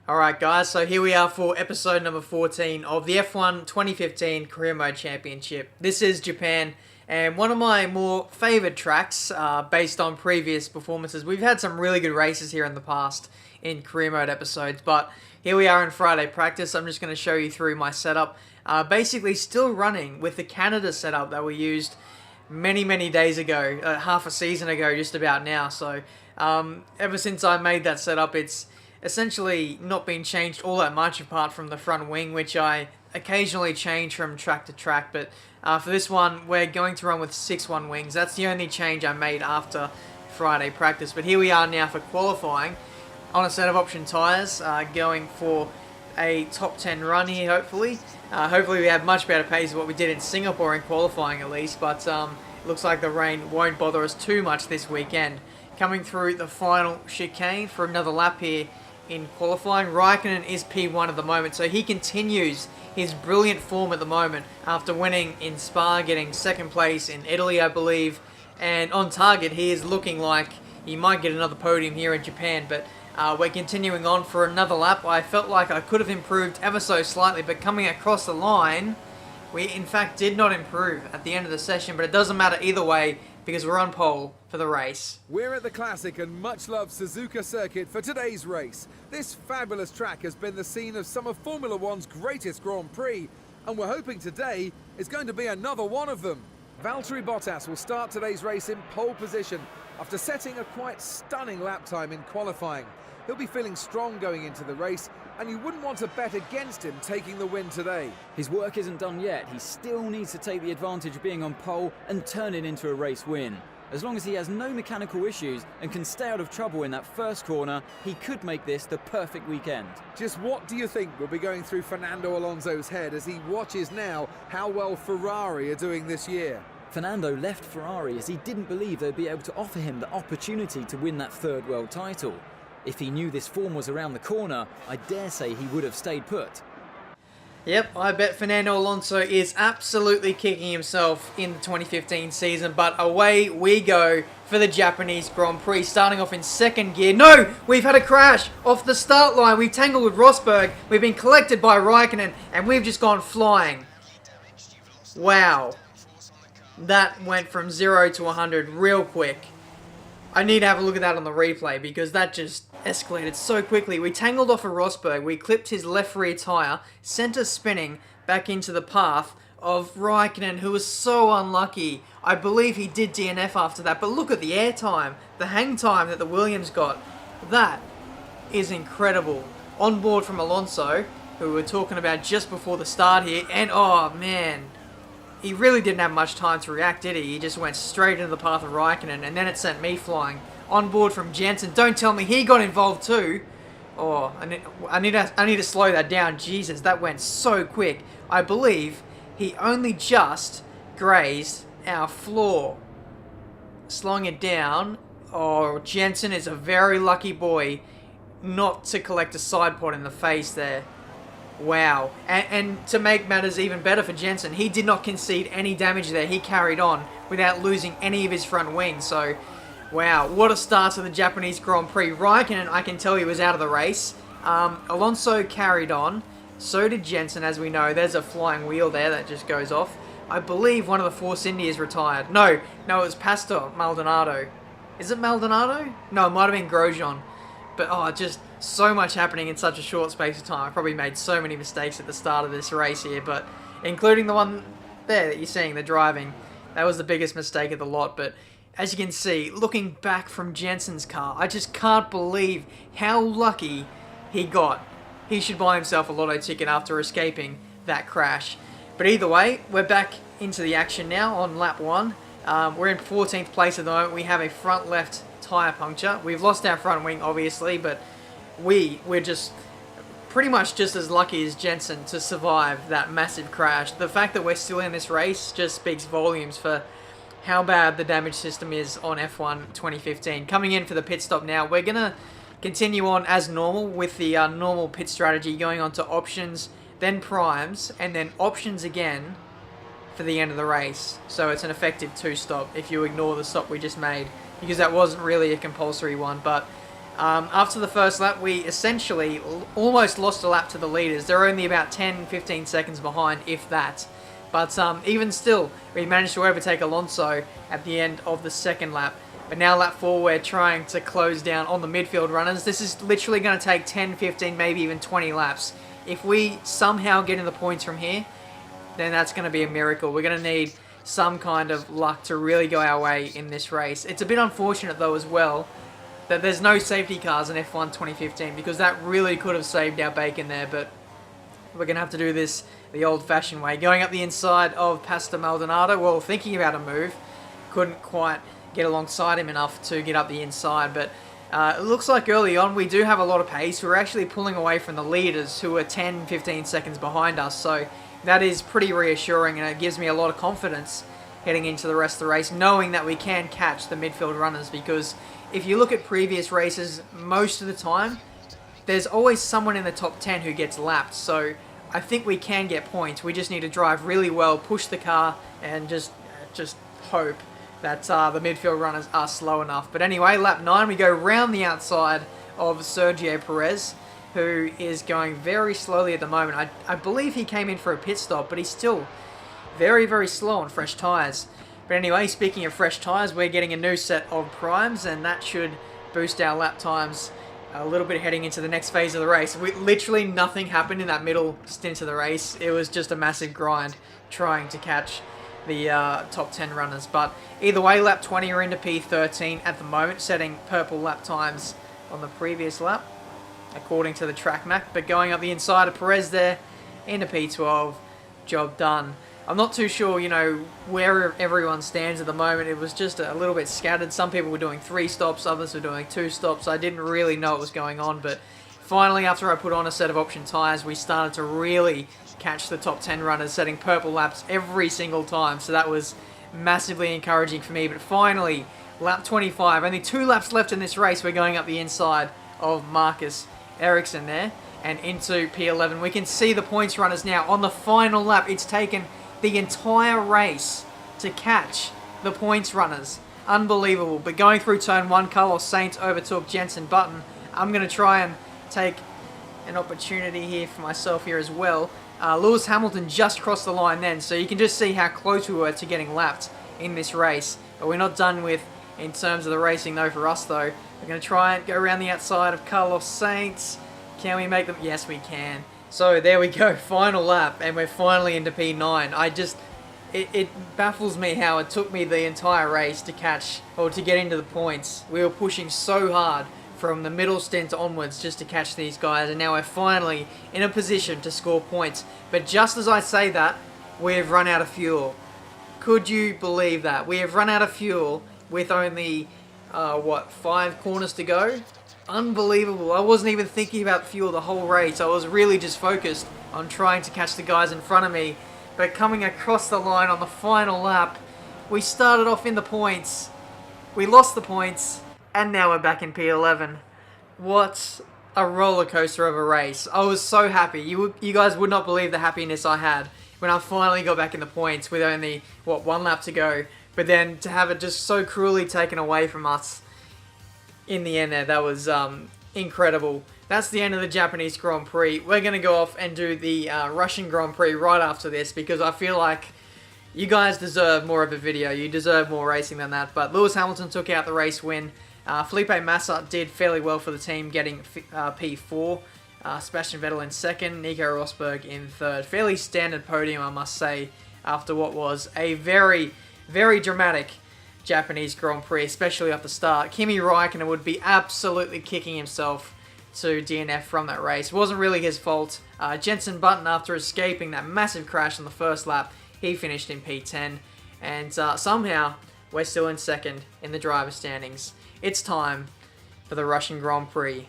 Alright guys, so here we are for episode number 14 of the F1 2015 Career Mode Championship. This is Japan, and one of my more favoured tracks based on previous performances. We've had some really good races here in the past in Career Mode episodes, but here we are in Friday practice. I'm just going to show you through my setup. Basically still running with the Canada setup that we used many days ago, half a season ago just about now. So ever since I made that setup, it's essentially not been changed all that much apart from the front wing, which I occasionally change from track to track. But for this one, we're going to run with 6-1 wings. That's the only change I made after Friday practice. But here we are now for qualifying on a set of option tyres, going for a top 10 run here, hopefully. Hopefully we have much better pace than what we did in Singapore in qualifying at least, but it looks like the rain won't bother us too much this weekend. Coming through the final chicane for another lap here in qualifying. Raikkonen is P1 at the moment, so he continues his brilliant form at the moment after winning in Spa, getting second place in Italy, I believe, and on target he is looking like he might get another podium here in Japan. But we're continuing on for another lap. I felt like I could have improved ever so slightly, but coming across the line, we in fact did not improve at the end of the session, but it doesn't matter either way because we're on pole for the race. We're at the classic and much-loved Suzuka Circuit for today's race. This fabulous track has been the scene of some of Formula One's greatest Grand Prix, and we're hoping today is going to be another one of them. Valtteri Bottas will start today's race in pole position after setting a quite stunning lap time in qualifying. He'll be feeling strong going into the race, and you wouldn't want to bet against him taking the win today. His work isn't done yet. He still needs to take the advantage of being on pole and turn it into a race win. As long as he has no mechanical issues and can stay out of trouble in that first corner, he could make this the perfect weekend. Just what do you think will be going through Fernando Alonso's head as he watches now how well Ferrari are doing this year? Fernando left Ferrari as he didn't believe they'd be able to offer him the opportunity to win that third world title. If he knew this form was around the corner, I dare say he would have stayed put. Yep, I bet Fernando Alonso is absolutely kicking himself in the 2015 season, but away we go for the Japanese Grand Prix, starting off in second gear. No! We've had a crash off the start line. We've tangled with Rosberg, we've been collected by Raikkonen, and we've just gone flying. Wow. That went from 0 to 100 real quick. I need to have a look at that on the replay because that just escalated so quickly. We tangled off a Rosberg, we clipped his left rear tyre, sent us spinning back into the path of Raikkonen, who was so unlucky. I believe he did DNF after that, but look at the air time, the hang time that the Williams got. That is incredible. On board from Alonso, who we were talking about just before the start here, and oh man, he really didn't have much time to react, did he? He just went straight into the path of Raikkonen, and then it sent me flying. On board from Jensen. Don't tell me he got involved too. Oh, I need to slow that down. Jesus, that went so quick. I believe he only just grazed our floor. Slowing it down. Oh, Jensen is a very lucky boy not to collect a side pod in the face there. Wow. And to make matters even better for Jensen, he did not concede any damage there. He carried on without losing any of his front wing. So, wow, what a start to the Japanese Grand Prix. Raikkonen, I can tell you, was out of the race. Alonso carried on. So did Jensen, as we know. There's a flying wheel there that just goes off. I believe one of the Force Indias retired. No, it was Pastor Maldonado. Is it Maldonado? No, it might have been Grosjean. But, oh, just so much happening in such a short space of time. I probably made so many mistakes at the start of this race here, but including the one there that you're seeing, the driving, that was the biggest mistake of the lot. But as you can see, looking back from Jensen's car, I just can't believe how lucky he got. He should buy himself a lotto ticket after escaping that crash. But either way, we're back into the action now on lap 1. We're in 14th place at the moment. We have a front left tyre puncture. We've lost our front wing, obviously, but we're just pretty much just as lucky as Jensen to survive that massive crash. The fact that we're still in this race just speaks volumes for how bad the damage system is on F1 2015. Coming in for the pit stop now, we're going to continue on as normal with the normal pit strategy, going on to options, then primes, and then options again for the end of the race. So it's an effective 2-stop if you ignore the stop we just made, because that wasn't really a compulsory one. But After the first lap, we essentially almost lost a lap to the leaders. They're only about 10-15 seconds behind, if that. But even still, we managed to overtake Alonso at the end of the second lap. But now lap 4, we're trying to close down on the midfield runners. This is literally going to take 10, 15, maybe even 20 laps. If we somehow get in the points from here, then that's going to be a miracle. We're going to need some kind of luck to really go our way in this race. It's a bit unfortunate, though, as well, that there's no safety cars in F1 2015, because that really could have saved our bacon there. But we're going to have to do this the old-fashioned way. Going up the inside of Pastor Maldonado, well, thinking about a move, couldn't quite get alongside him enough to get up the inside. But it looks like early on we do have a lot of pace. We're actually pulling away from the leaders, who are 10-15 seconds behind us. So that is pretty reassuring, and it gives me a lot of confidence heading into the rest of the race, knowing that we can catch the midfield runners. Because if you look at previous races, most of the time, there's always someone in the top 10 who gets lapped. So I think we can get points. We just need to drive really well, push the car, and just hope that the midfield runners are slow enough. But anyway, lap 9, we go round the outside of Sergio Perez, who is going very slowly at the moment. I believe he came in for a pit stop, but he's still very, very slow on fresh tyres. But anyway, speaking of fresh tyres, we're getting a new set of primes, and that should boost our lap times a little bit heading into the next phase of the race. Literally nothing happened in that middle stint of the race. It was just a massive grind trying to catch the top 10 runners. But either way, lap 20, we're into P13 at the moment, setting purple lap times on the previous lap, according to the track map. But going up the inside of Perez there, into P12, job done. I'm not too sure, where everyone stands at the moment. It was just a little bit scattered. Some people were doing 3 stops, others were doing 2 stops. I didn't really know what was going on, but finally, after I put on a set of option tyres, we started to really catch the top 10 runners, setting purple laps every single time. So that was massively encouraging for me. But finally, lap 25, only 2 laps left in this race. We're going up the inside of Marcus Ericsson there and into P11. We can see the points runners now on the final lap. It's taken the entire race to catch the points runners. Unbelievable. But going through turn 1, Carlos Sainz overtook Jenson Button. I'm going to try and take an opportunity here for myself here as well. Lewis Hamilton just crossed the line then, so you can just see how close we were to getting lapped in this race. But we're not done with in terms of the racing though for us though. We're going to try and go around the outside of Carlos Sainz. Can we make them? Yes, we can. So there we go, final lap, and we're finally into P9. It baffles me how it took me the entire race to catch, or to get into the points. We were pushing so hard from the middle stint onwards just to catch these guys, and now we're finally in a position to score points. But just as I say that, we have run out of fuel. Could you believe that? We have run out of fuel with only, 5 corners to go? Unbelievable. I wasn't even thinking about fuel the whole race. I was really just focused on trying to catch the guys in front of me. But coming across the line on the final lap, we started off in the points, we lost the points, and now we're back in P11. What a roller coaster of a race. I was so happy. You guys would not believe the happiness I had when I finally got back in the points with only, 1 lap to go. But then to have it just so cruelly taken away from us in the end there, that was incredible. That's the end of the Japanese Grand Prix. We're going to go off and do the Russian Grand Prix right after this, because I feel like you guys deserve more of a video. You deserve more racing than that. But Lewis Hamilton took out the race win. Felipe Massa did fairly well for the team, getting P4. Sebastian Vettel in 2nd, Nico Rosberg in 3rd. Fairly standard podium, I must say, after what was a very, very dramatic Japanese Grand Prix, especially at the start. Kimi Räikkönen would be absolutely kicking himself to DNF from that race. It wasn't really his fault. Jenson Button, after escaping that massive crash on the first lap, he finished in P10. And somehow, we're still in 2nd in the driver standings. It's time for the Russian Grand Prix.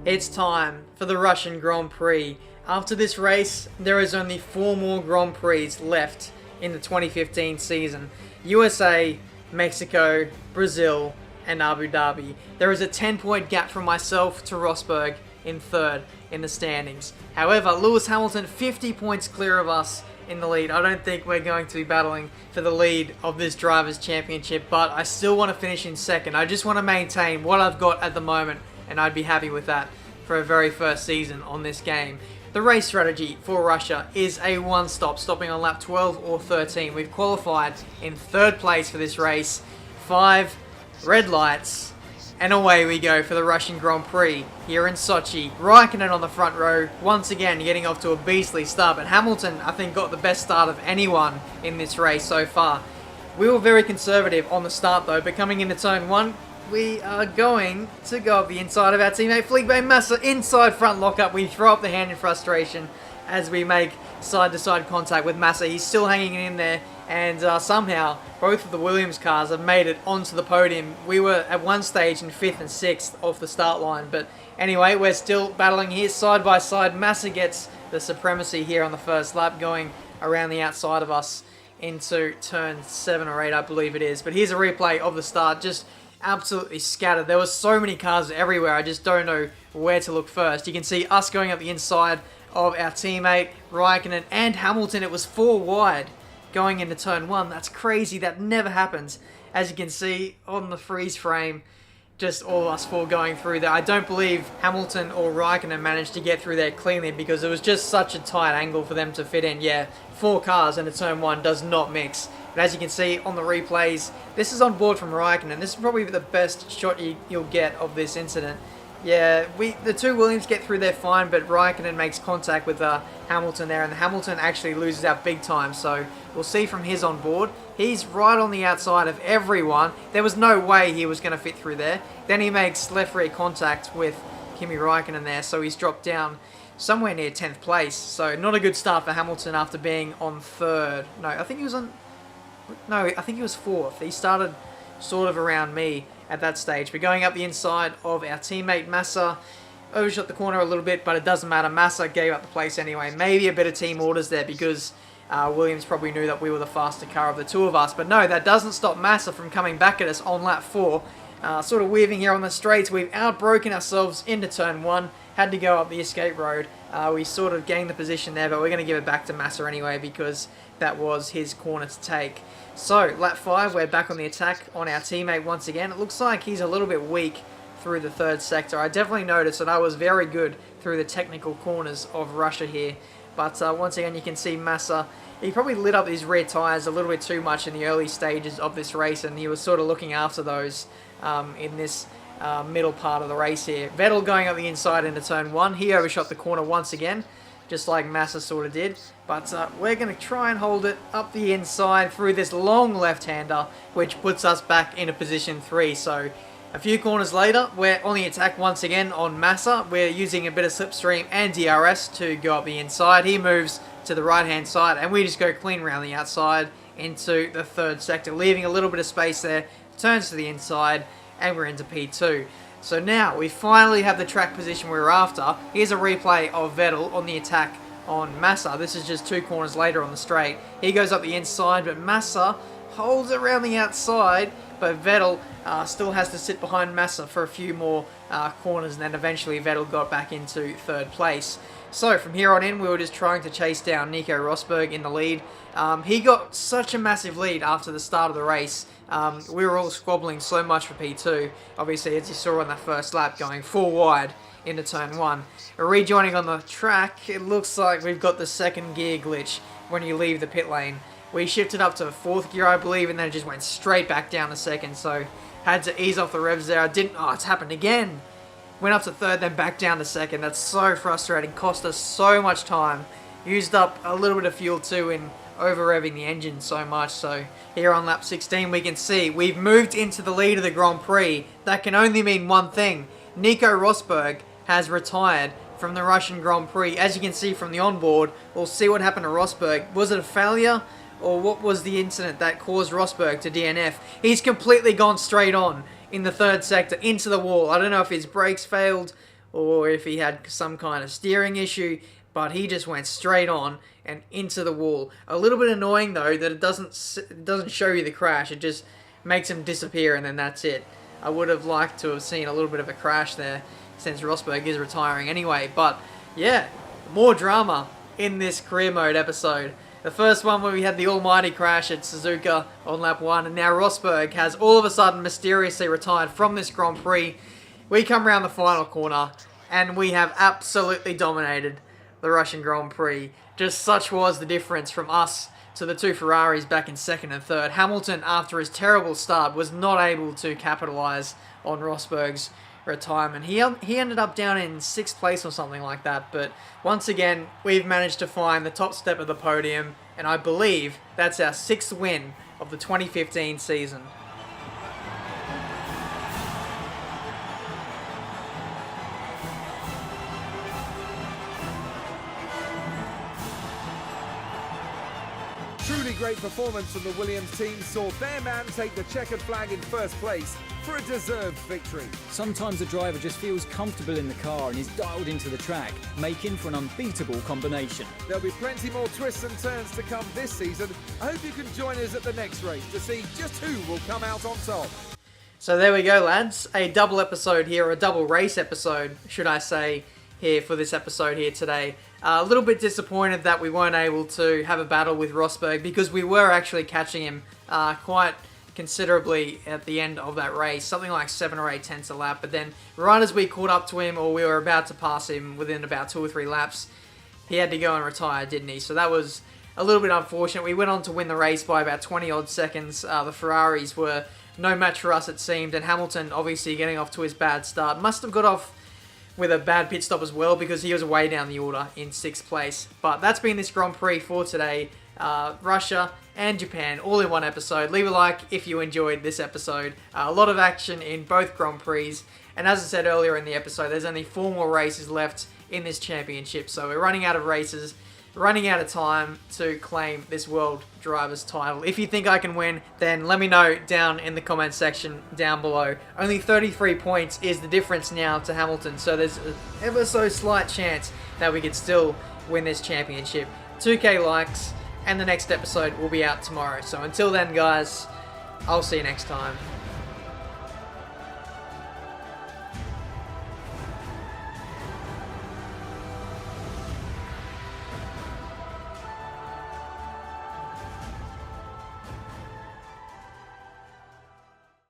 It's time for the Russian Grand Prix. After this race, there is only 4 more Grand Prix left in the 2015 season. USA Mexico, Brazil, and Abu Dhabi. There is a 10-point gap from myself to Rosberg in third in the standings. However, Lewis Hamilton 50 points clear of us in the lead. I don't think we're going to be battling for the lead of this Drivers' Championship, but I still want to finish in second. I just want to maintain what I've got at the moment, and I'd be happy with that for a very first season on this game. The race strategy for Russia is a one-stop, stopping on lap 12 or 13. We've qualified in third place for this race. 5 red lights, and away we go for the Russian Grand Prix here in Sochi. Raikkonen on the front row, once again getting off to a beastly start, but Hamilton, I think, got the best start of anyone in this race so far. We were very conservative on the start though, but coming into turn 1, we are going to go up the inside of our teammate Felipe Massa. Inside front lockup, we throw up the hand in frustration as we make side-to-side contact with Massa. He's still hanging in there, and somehow both of the Williams cars have made it onto the podium. We were at one stage in 5th and 6th off the start line, but anyway, we're still battling here side by side. Massa gets the supremacy here on the first lap, going around the outside of us into turn 7 or 8, I believe it is. But here's a replay of the start, just absolutely scattered. There were so many cars everywhere, I just don't know where to look first. You can see us going up the inside of our teammate Raikkonen and Hamilton. It was 4 wide going into turn 1. That's crazy. That never happens. As you can see on the freeze frame, just all of us 4 going through there. I don't believe Hamilton or Raikkonen managed to get through there cleanly because it was just such a tight angle for them to fit in. Yeah, 4 cars into turn 1 does not mix. But as you can see on the replays, this is on board from Raikkonen. This is probably the best shot you'll get of this incident. Yeah, the 2 Williams get through there fine, but Raikkonen makes contact with Hamilton there, and Hamilton actually loses out big time, so we'll see from his on board. He's right on the outside of everyone. There was no way he was going to fit through there. Then he makes left rear contact with Kimi Raikkonen there, so he's dropped down somewhere near 10th place. So not a good start for Hamilton after being on 3rd. No, I think he was 4th. He started sort of around me at that stage. But going up the inside of our teammate Massa, overshot the corner a little bit, but it doesn't matter. Massa gave up the place anyway. Maybe a bit of team orders there because Williams probably knew that we were the faster car of the 2 of us. But no, that doesn't stop Massa from coming back at us on lap 4. Sort of weaving here on the straights. We've outbroken ourselves into turn 1. Had to go up the escape road. We sort of gained the position there, but we're going to give it back to Massa anyway because that was his corner to take. So, lap 5, we're back on the attack on our teammate once again. It looks like he's a little bit weak through the 3rd sector. I definitely noticed that I was very good through the technical corners of Russia here. But once again, you can see Massa, he probably lit up his rear tyres a little bit too much in the early stages of this race, and he was sort of looking after those in this middle part of the race here. Vettel going up the inside into turn 1. He overshot the corner once again, just like Massa sort of did. But we're going to try and hold it up the inside through this long left-hander, which puts us back into position 3. So a few corners later, we're on the attack once again on Massa. We're using a bit of slipstream and DRS to go up the inside. He moves to the right-hand side, and we just go clean around the outside into the 3rd sector, leaving a little bit of space there. Turns to the inside, and we're into P2. So now we finally have the track position we were after. Here's a replay of Vettel on the attack on Massa. This is just 2 corners later on the straight. He goes up the inside, but Massa holds around the outside, but Vettel still has to sit behind Massa for a few more corners, and then eventually Vettel got back into 3rd place. So from here on in, we were just trying to chase down Nico Rosberg in the lead. He got such a massive lead after the start of the race. We were all squabbling so much for P2, obviously, as you saw on that first lap, going 4 wide into turn 1. Rejoining on the track, it looks like we've got the 2nd gear glitch when you leave the pit lane. We shifted up to 4th gear, I believe, and then it just went straight back down to 2nd, so had to ease off the revs there. It's happened again. Went up to 3rd, then back down to 2nd. That's so frustrating, cost us so much time. Used up a little bit of fuel too in over-revving the engine so much. So here on lap 16 we can see we've moved into the lead of the Grand Prix. That can only mean one thing. Nico Rosberg has retired from the Russian Grand Prix. As you can see from the onboard, we'll see what happened to Rosberg. Was it a failure, or what was the incident that caused Rosberg to DNF? He's completely gone straight on in the 3rd sector into the wall. I don't know if his brakes failed or if he had some kind of steering issue, but he just went straight on and into the wall. A little bit annoying though that it doesn't show you the crash. It just makes him disappear, and then that's it. I would have liked to have seen a little bit of a crash there, since Rosberg is retiring anyway. But yeah, more drama in this career mode episode. The first one where we had the almighty crash at Suzuka on lap 1, and now Rosberg has all of a sudden mysteriously retired from this Grand Prix. We come around the final corner, and we have absolutely dominated the Russian Grand Prix. Just such was the difference from us to the two Ferraris back in second and third. Hamilton, after his terrible start, was not able to capitalise on Rosberg's retirement. He ended up down in 6th place or something like that, but once again, we've managed to find the top step of the podium, and I believe that's our 6th win of the 2015 season. Truly great performance from the Williams team saw their man take the checkered flag in first place for a deserved victory. Sometimes a driver just feels comfortable in the car and is dialed into the track, making for an unbeatable combination. There'll be plenty more twists and turns to come this season. I hope you can join us at the next race to see just who will come out on top. So there we go, lads. A double episode here, a double race episode, should I say, here for this episode here today. A little bit disappointed that we weren't able to have a battle with Rosberg, because we were actually catching him quite considerably at the end of that race, something like 7 or 8 tenths a lap. But then right as we caught up to him, or we were about to pass him within about 2 or 3 laps, he had to go and retire, didn't he? So that was a little bit unfortunate. We went on to win the race by about 20 odd seconds. The Ferraris were no match for us, it seemed, and Hamilton, obviously getting off to his bad start, must have got off with a bad pit stop as well, because he was way down the order in 6th place. But that's been this Grand Prix for today. Russia and Japan all in one episode. Leave a like if you enjoyed this episode. A lot of action in both Grand Prix, and as I said earlier in the episode, there's only 4 more races left in this championship, so we're running out of races, running out of time to claim this World Drivers title. If you think I can win, then let me know down in the comment section down below. Only 33 points is the difference now to Hamilton, so there's an ever so slight chance that we could still win this championship. 2k likes, and the next episode will be out tomorrow. So until then, guys, I'll see you next time.